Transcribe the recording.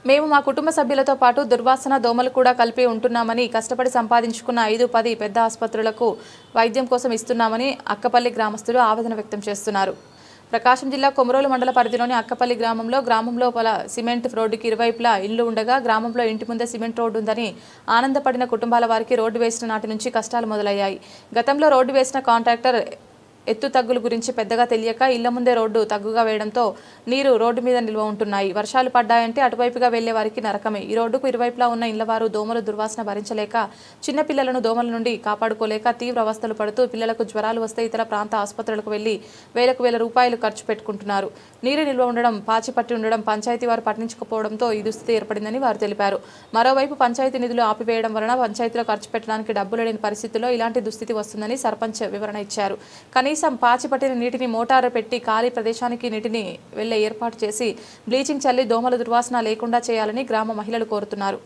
మేము మా కుటుంబ సభ్యులతో పాటు దుర్వాసన దోమలు కూడా కలిపి ఉంటున్నామని, కష్టపడి సంపాదించుకున్న 5-10 పెద్ద ఆసుపత్రులకు వైద్యం కోసం ఇస్తున్నామని అక్కపల్లి గ్రామస్తులు ఆవేదన వ్యక్తం చేస్తున్నారు. ప్రకాశం జిల్లా కొమరోలు మండల పరిధిలోని అక్కపల్లి గ్రామంలో సిమెంట్ రోడ్డుకి ఇరువైపులా ఇళ్లు ఉండగా గ్రామంలో ఇంటి ముందే సిమెంట్ రోడ్డు ఉందని ఆనందపడిన కుటుంబాల వారికి రోడ్డు వేసిన నాటి నుంచి కష్టాలు మొదలయ్యాయి. గతంలో రోడ్డు వేసిన కాంట్రాక్టర్ ఎత్తు తగ్గుల గురించి పెద్దగా తెలియక ఇళ్ల ముందే రోడ్డు తగ్గుగా వేయడంతో నీరు రోడ్డు మీద నిల్వ ఉంటున్నాయి. వర్షాలు పడ్డాయంటే అటువైపుగా వెళ్లే వారికి నరకమే. ఈ రోడ్డుకు ఇరువైపులా ఉన్న ఇళ్లవారు దోమలు దుర్వాసన భరించలేక, చిన్న పిల్లలను దోమల నుండి కాపాడుకోలేక తీవ్ర అవస్థలు పడుతూ పిల్లలకు జ్వరాలు వస్తే ఇతర ప్రాంత ఆసుపత్రులకు వెళ్లి వేల రూపాయలు ఖర్చు పెట్టుకుంటున్నారు. నీరు నిల్వ ఉండడం, పాచి పట్టి ఉండడం పంచాయతీ వారు పట్టించుకోకపోవడంతో ఈ దుస్థితి ఏర్పడిందని వారు తెలిపారు. మరోవైపు పంచాయతీ నిధులు ఆపివేయడం వలన పంచాయతీలో ఖర్చు పెట్టడానికి డబ్బులు లేని పరిస్థితుల్లో ఇలాంటి దుస్థితి వస్తుందని సర్పంచ్ వివరణ ఇచ్చారు. కనీసం పాచి పట్టిన నీటిని మోటారు పెట్టి ఖాళీ ప్రదేశానికి నీటిని వెళ్లే ఏర్పాటు చేసి బ్లీచింగ్ చల్లి దోమల దుర్వాసన లేకుండా చేయాలని గ్రామ మహిళలు కోరుతున్నారు.